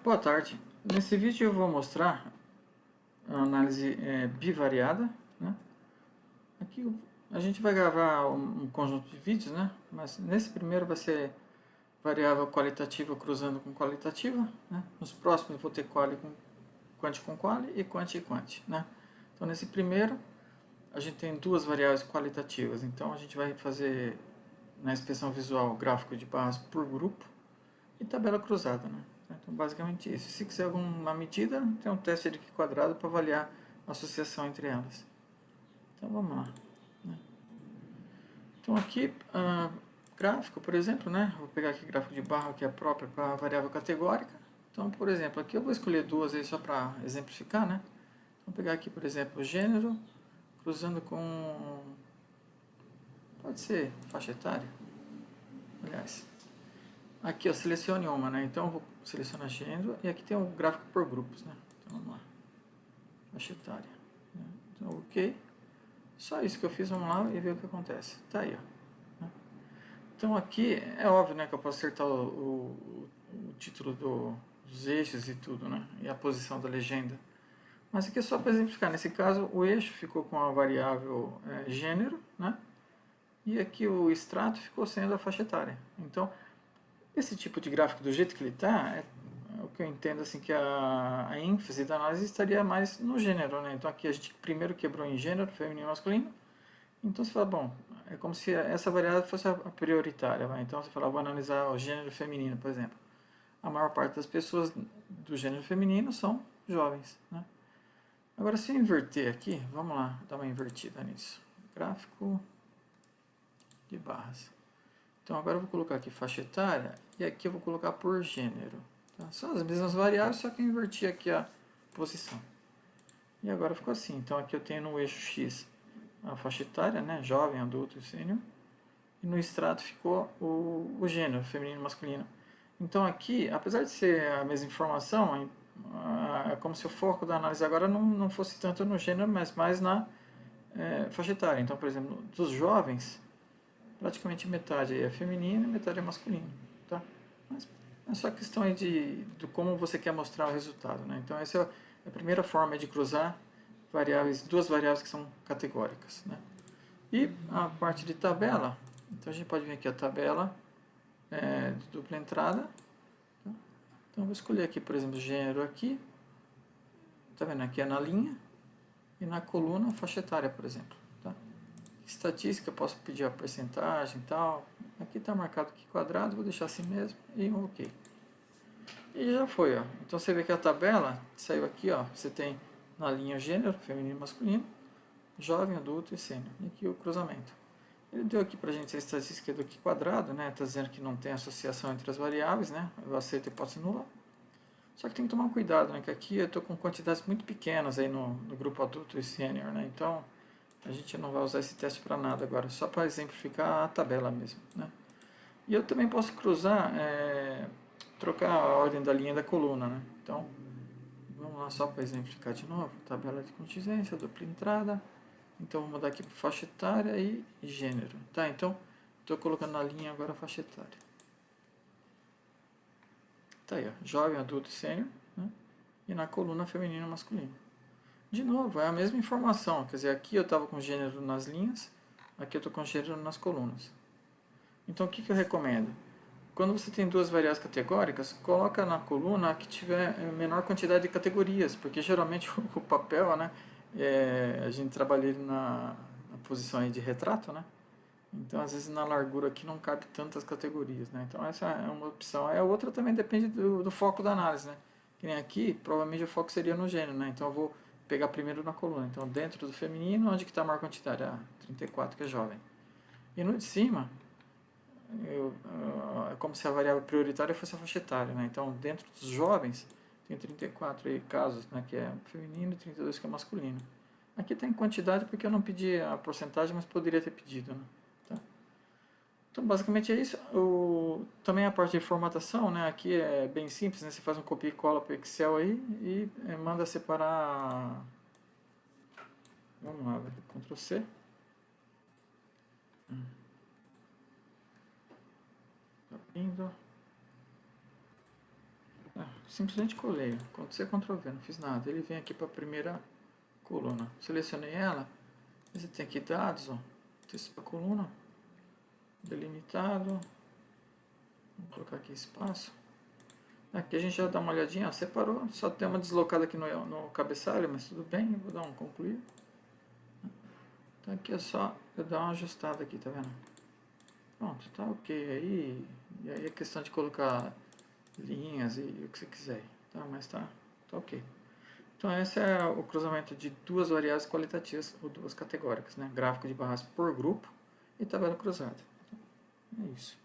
Boa tarde. Nesse vídeo eu vou mostrar a análise bivariada, né? Aqui a gente vai gravar um conjunto de vídeos, né? Mas nesse primeiro vai ser variável qualitativa cruzando com qualitativa, né? Nos próximos eu vou ter quali com quali e quant, né? Então nesse primeiro a gente tem duas variáveis qualitativas, então a gente vai fazer na inspeção visual gráfico de barras por grupo e tabela cruzada, né? Então, basicamente isso. Se quiser alguma medida, tem um teste de quadrado para avaliar a associação entre elas. Então, vamos lá. Né? Então, aqui, gráfico, por exemplo, né? Vou pegar aqui gráfico de barra, que é próprio para variável categórica. Então, por exemplo, aqui eu vou escolher duas aí só para exemplificar, né? Vou pegar aqui, por exemplo, o gênero, cruzando com... Pode ser faixa etária. Aliás, aqui eu selecione uma, né? Então eu vou selecionar gênero e aqui tem um gráfico por grupos, né? Então vamos lá. Faixa etária. Né? Então ok. Só isso que eu fiz, vamos lá e ver o que acontece. Tá aí, ó. Né? Então aqui é óbvio, né, que eu posso acertar o título dos eixos e tudo, né? E a posição da legenda. Mas aqui é só para exemplificar. Nesse caso, o eixo ficou com a variável gênero, né? E aqui o extrato ficou sendo a faixa etária. Então, esse tipo de gráfico, do jeito que ele está, é o que eu entendo assim, que a ênfase da análise estaria mais no gênero, né? Então aqui a gente primeiro quebrou em gênero, feminino e masculino. Então você fala, bom, é como se essa variável fosse a prioritária. Vai? Então você fala, vou analisar o gênero feminino, por exemplo. A maior parte das pessoas do gênero feminino são jovens, né? Agora se eu inverter aqui, vamos lá, dar uma invertida nisso. Gráfico de barras. Então agora eu vou colocar aqui faixa etária e aqui eu vou colocar por gênero. Tá? São as mesmas variáveis, só que eu inverti aqui a posição. E agora ficou assim. Então aqui eu tenho no eixo X a faixa etária, né? Jovem, adulto e sênior. E no extrato ficou o gênero, feminino e masculino. Então aqui, apesar de ser a mesma informação, é como se o foco da análise agora não fosse tanto no gênero, mas mais na faixa etária. Então, por exemplo, dos jovens, praticamente metade é feminino e metade é masculino, tá? Mas é só questão aí de como você quer mostrar o resultado, né? Então essa é a primeira forma de cruzar variáveis, duas variáveis que são categóricas, né? E a parte de tabela, então a gente pode vir aqui a tabela de dupla entrada, tá? Então eu vou escolher aqui, por exemplo, gênero aqui, tá vendo? Aqui é na linha e na coluna faixa etária, por exemplo, tá? Estatística, eu posso pedir a porcentagem e tal. Aqui está marcado aqui quadrado, vou deixar assim mesmo e um OK. E já foi, ó. Então você vê que a tabela saiu aqui, ó. Você tem na linha gênero, feminino e masculino, jovem, adulto e sênior. E aqui o cruzamento. Ele deu aqui pra gente a estatística do aqui quadrado, né? Está dizendo que não tem associação entre as variáveis, né? Eu aceito a hipótese nula. Só que tem que tomar um cuidado, né? Que aqui eu estou com quantidades muito pequenas aí no grupo adulto e sênior, né? Então a gente não vai usar esse teste para nada agora, só para exemplificar a tabela mesmo, né? E eu também posso cruzar, trocar a ordem da linha da coluna, né? Então, vamos lá só para exemplificar de novo. Tabela de contingência, dupla entrada. Então, vou mudar aqui para faixa etária e gênero, tá? Então, estou colocando na linha agora a faixa etária. Tá aí, ó, jovem, adulto e sênior, né? E na coluna feminino e masculino. De novo, é a mesma informação, quer dizer, aqui eu estava com gênero nas linhas, aqui eu estou com gênero nas colunas. Então o que eu recomendo? Quando você tem duas variáveis categóricas, coloca na coluna a que tiver menor quantidade de categorias, porque geralmente o papel, né, a gente trabalha ele na posição aí de retrato, né? Então às vezes na largura aqui não cabe tantas categorias, né? Então essa é uma opção. A outra também depende do foco da análise, né? Que nem aqui, provavelmente o foco seria no gênero, né? Então eu vou pegar primeiro na coluna. Então dentro do feminino, onde que está a maior quantidade? 34, que é jovem. E no de cima, é como se a variável prioritária fosse a faixa etária, né? Então dentro dos jovens, tem 34 aí, casos, né? Que é feminino e 32 que é masculino. Aqui tem quantidade porque eu não pedi a porcentagem, mas poderia ter pedido, né? Tá? Então, basicamente é isso. Também a parte de formatação, né? Aqui é bem simples, né? Você faz um copia e cola para o Excel aí e manda separar. Vamos lá, Ctrl C. Abrindo. simplesmente colei. Ctrl+C, Ctrl+V, não fiz nada. Ele vem aqui para a primeira coluna. Selecionei ela. Você tem aqui dados, ó. Texto para coluna. Delimitado. Vou colocar aqui espaço. Aqui a gente já dá uma olhadinha, ó, separou. Só tem uma deslocada aqui no cabeçalho, mas tudo bem. Eu vou dar um concluir. Então aqui é só eu dar uma ajustada aqui, tá vendo? Pronto, tá ok. E aí é questão de colocar linhas e o que você quiser, tá? Mas tá ok. Então esse é o cruzamento de duas variáveis qualitativas ou duas categóricas, né? Gráfico de barras por grupo e tabela cruzada. É isso.